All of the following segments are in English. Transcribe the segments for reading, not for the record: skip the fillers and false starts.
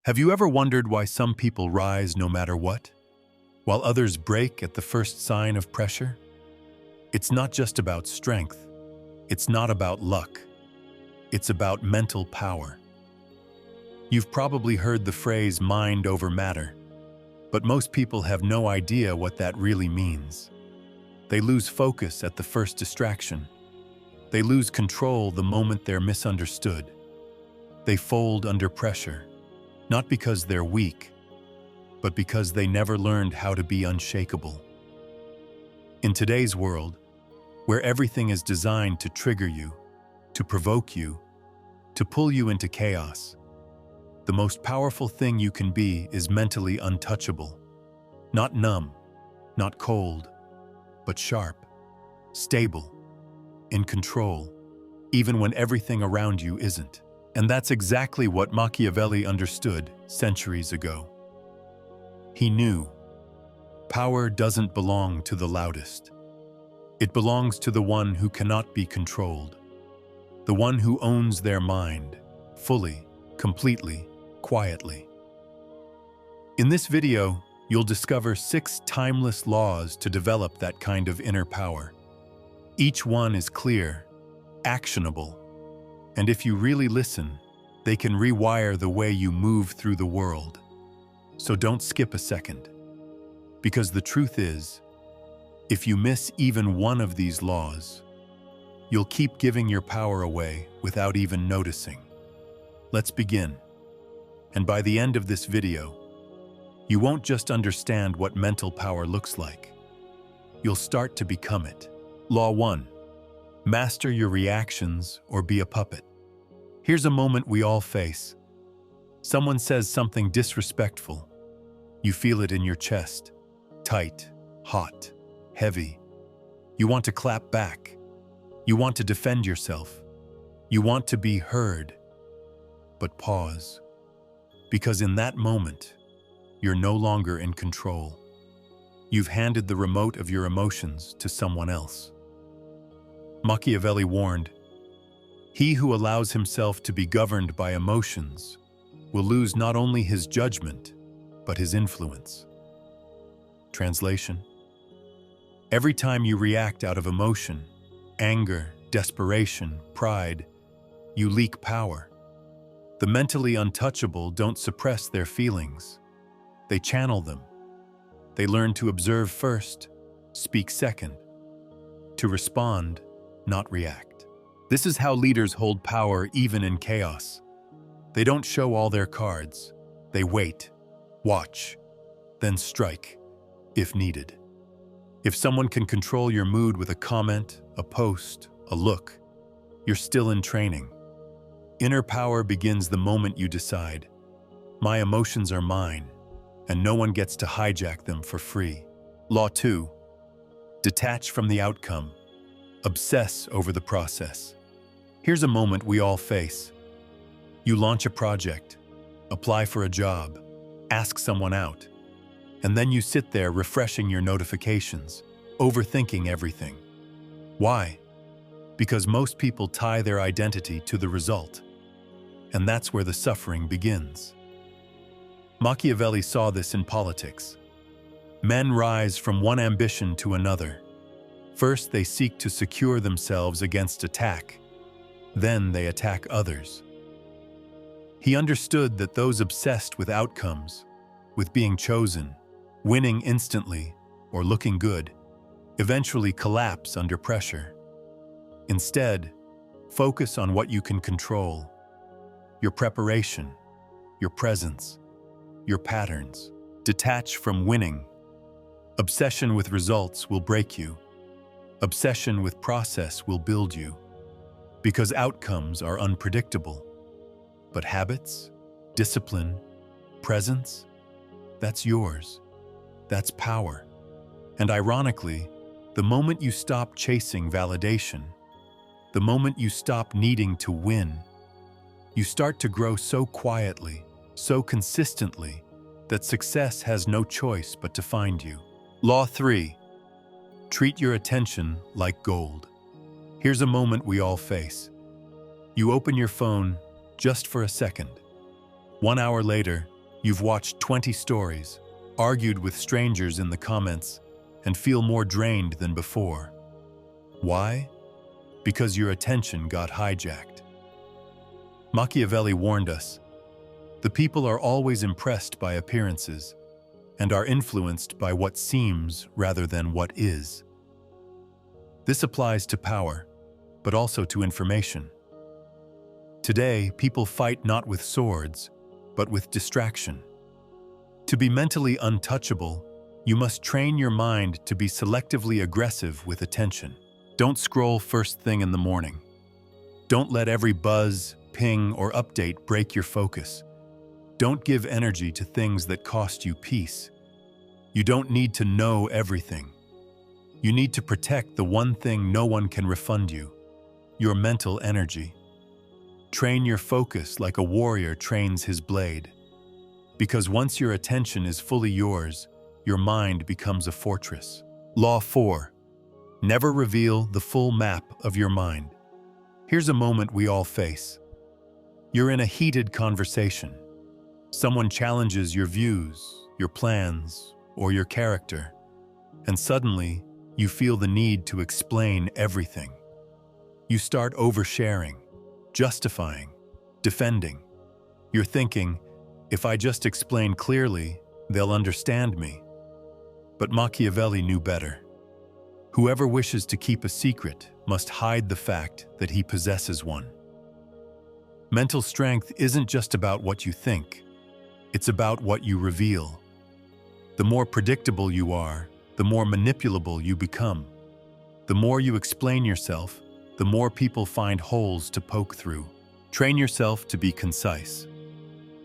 Have you ever wondered why some people rise no matter what, while others break at the first sign of pressure? It's not just about strength. It's not about luck. It's about mental power. You've probably heard the phrase mind over matter, but most people have no idea what that really means. They lose focus at the first distraction. They lose control the moment they're misunderstood. They fold under pressure, not because they're weak, but because they never learned how to be unshakable. In today's world, where everything is designed to trigger you, to provoke you, to pull you into chaos, the most powerful thing you can be is mentally untouchable. Not numb, not cold, but sharp, stable, in control, even when everything around you isn't. And that's exactly what Machiavelli understood centuries ago. He knew power doesn't belong to the loudest. It belongs to the one who cannot be controlled, the one who owns their mind, fully, completely, quietly. In this video, you'll discover 6 timeless laws to develop that kind of inner power. Each one is clear, actionable, and if you really listen, they can rewire the way you move through the world. So don't skip a second. Because the truth is, if you miss even one of these laws, you'll keep giving your power away without even noticing. Let's begin. And by the end of this video, you won't just understand what mental power looks like. You'll start to become it. Law 1. Master your reactions or be a puppet. Here's a moment we all face. Someone says something disrespectful. You feel it in your chest. Tight, hot, heavy. You want to clap back. You want to defend yourself. You want to be heard. But pause. Because in that moment, you're no longer in control. You've handed the remote of your emotions to someone else. Machiavelli warned, "He who allows himself to be governed by emotions will lose not only his judgment, but his influence." Translation: every time you react out of emotion, anger, desperation, pride, you leak power. The mentally untouchable don't suppress their feelings. They channel them. They learn to observe first, speak second, to respond, not react. This is how leaders hold power even in chaos. They don't show all their cards. They wait, watch, then strike, if needed. If someone can control your mood with a comment, a post, a look, you're still in training. Inner power begins the moment you decide, "My emotions are mine, and no one gets to hijack them for free." Law 2. Detach from the outcome. Obsess over the process. Here's a moment we all face. You launch a project, apply for a job, ask someone out, and then you sit there refreshing your notifications, overthinking everything. Why? Because most people tie their identity to the result, and that's where the suffering begins. Machiavelli saw this in politics. Men rise from one ambition to another. First, they seek to secure themselves against attack. Then they attack others. He understood that those obsessed with outcomes, with being chosen, winning instantly, or looking good, eventually collapse under pressure. Instead, focus on what you can control: your preparation, your presence, your patterns. Detach from winning. Obsession with results will break you. Obsession with process will build you. Because outcomes are unpredictable. But habits, discipline, presence, that's yours. That's power. And ironically, the moment you stop chasing validation, the moment you stop needing to win, you start to grow so quietly, so consistently, that success has no choice but to find you. Law 3. Treat your attention like gold. Here's a moment we all face. You open your phone just for a second. 1 hour later, You've watched 20 stories, argued with strangers in the comments, and feel more drained than before. Why? Because your attention got hijacked. Machiavelli warned us, the people are always impressed by appearances and are influenced by what seems rather than what is. This applies to power, but also to information. Today, people fight not with swords, but with distraction. To be mentally untouchable, you must train your mind to be selectively aggressive with attention. Don't scroll first thing in the morning. Don't let every buzz, ping, or update break your focus. Don't give energy to things that cost you peace. You don't need to know everything. You need to protect the one thing no one can refund you, your mental energy. Train your focus like a warrior trains his blade. Because once your attention is fully yours, your mind becomes a fortress. Law 4. Never reveal the full map of your mind. Here's a moment we all face. You're in a heated conversation. Someone challenges your views, your plans, or your character, and suddenly you feel the need to explain everything. You start oversharing, justifying, defending. You're thinking, if I just explain clearly, they'll understand me. But Machiavelli knew better. Whoever wishes to keep a secret must hide the fact that he possesses one. Mental strength isn't just about what you think, it's about what you reveal. The more predictable you are, the more manipulable you become. The more you explain yourself, the more people find holes to poke through. Train yourself to be concise.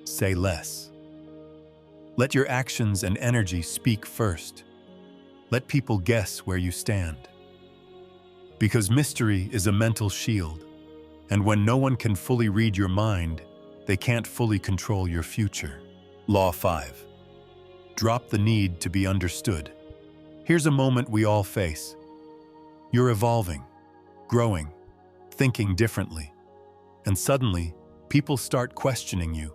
Say less. Let your actions and energy speak first. Let people guess where you stand. Because mystery is a mental shield, and when no one can fully read your mind, they can't fully control your future. Law 5. Drop the need to be understood. Here's a moment we all face. You're evolving, growing, thinking differently, and suddenly, people start questioning you.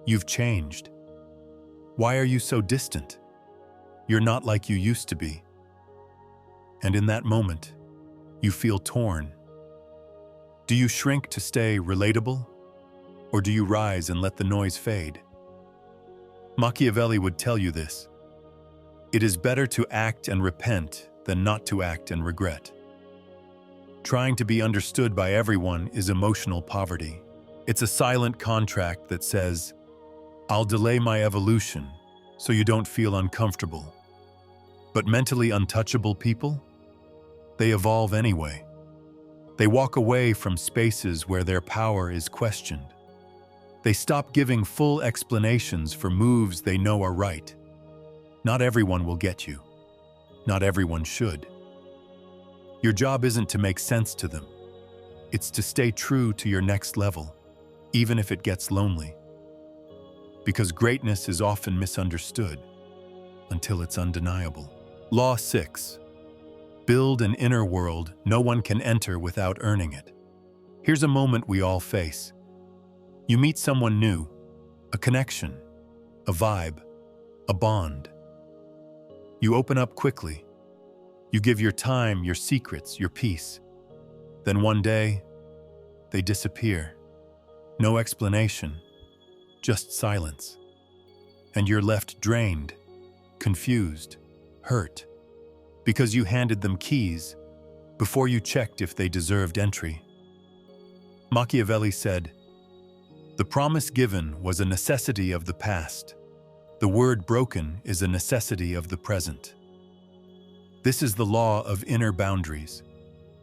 You've changed. Why are you so distant? You're not like you used to be. And in that moment, you feel torn. Do you shrink to stay relatable? Or do you rise and let the noise fade? Machiavelli would tell you this. It is better to act and repent than not to act and regret. Trying to be understood by everyone is emotional poverty. It's a silent contract that says, I'll delay my evolution so you don't feel uncomfortable. But mentally untouchable people? They evolve anyway. They walk away from spaces where their power is questioned. They stop giving full explanations for moves they know are right. Not everyone will get you. Not everyone should. Your job isn't to make sense to them. It's to stay true to your next level, even if it gets lonely. Because greatness is often misunderstood until it's undeniable. Law 6. Build an inner world no one can enter without earning it. Here's a moment we all face. You meet someone new, a connection, a vibe, a bond. You open up quickly. You give your time, your secrets, your peace. Then one day, they disappear. No explanation, just silence. And you're left drained, confused, hurt, because you handed them keys before you checked if they deserved entry. Machiavelli said, "The promise given was a necessity of the past. The word broken is a necessity of the present." This is the law of inner boundaries.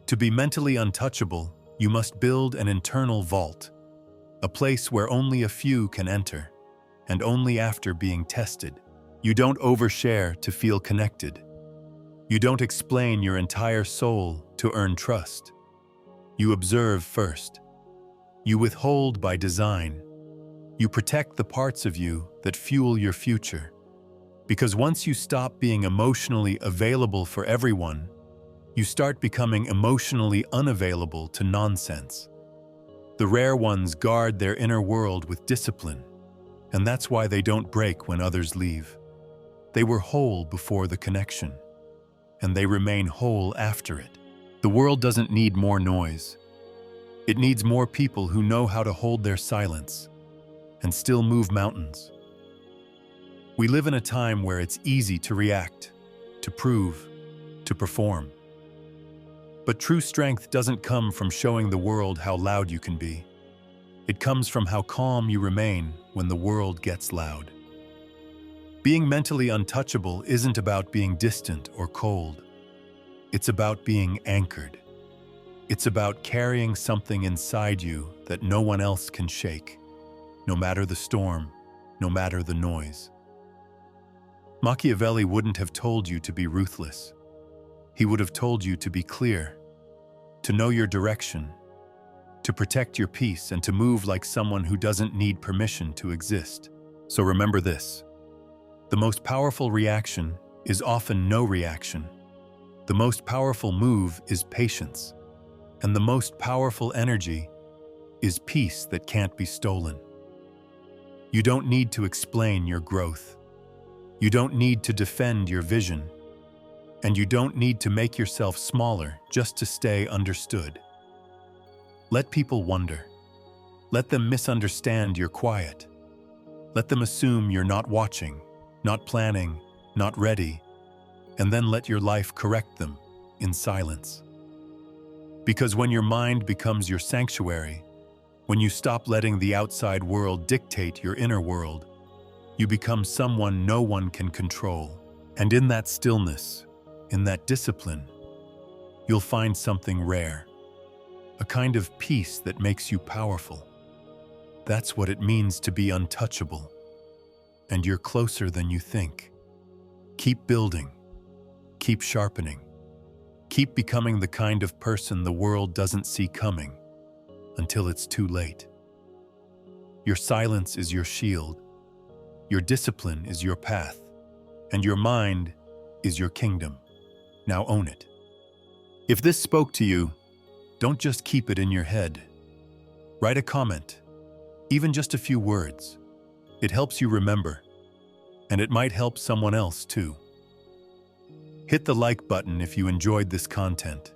To be mentally untouchable, you must build an internal vault, a place where only a few can enter, and only after being tested. You don't overshare to feel connected. You don't explain your entire soul to earn trust. You observe first. You withhold by design. You protect the parts of you that fuel your future. Because once you stop being emotionally available for everyone, you start becoming emotionally unavailable to nonsense. The rare ones guard their inner world with discipline, And that's why they don't break when others leave. They were whole before the connection, and they remain whole after it. The world doesn't need more noise. It needs more people who know how to hold their silence and still move mountains. We live in a time where it's easy to react, to prove, to perform. But true strength doesn't come from showing the world how loud you can be. It comes from how calm you remain when the world gets loud. Being mentally untouchable isn't about being distant or cold. It's about being anchored. It's about carrying something inside you that no one else can shake, no matter the storm, no matter the noise. Machiavelli wouldn't have told you to be ruthless. He would have told you to be clear, to know your direction, to protect your peace, and to move like someone who doesn't need permission to exist. So remember this: the most powerful reaction is often no reaction. The most powerful move is patience. And the most powerful energy is peace that can't be stolen. You don't need to explain your growth. You don't need to defend your vision. And you don't need to make yourself smaller just to stay understood. Let people wonder. Let them misunderstand your quiet. Let them assume you're not watching, not planning, not ready, and then let your life correct them in silence. Because when your mind becomes your sanctuary, when you stop letting the outside world dictate your inner world, you become someone no one can control. And in that stillness, in that discipline, you'll find something rare, a kind of peace that makes you powerful. That's what it means to be untouchable. And you're closer than you think. Keep building. Keep sharpening. Keep becoming the kind of person the world doesn't see coming until it's too late. Your silence is your shield. Your discipline is your path. And your mind is your kingdom. Now own it. If this spoke to you, don't just keep it in your head. Write a comment, even just a few words. It helps you remember, and it might help someone else too. Hit the like button if you enjoyed this content,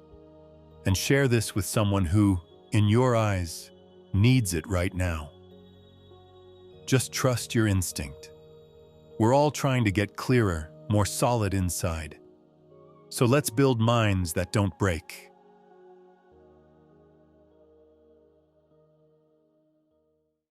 and share this with someone who, in your eyes, needs it right now. Just trust your instinct. We're all trying to get clearer, more solid inside. So let's build minds that don't break,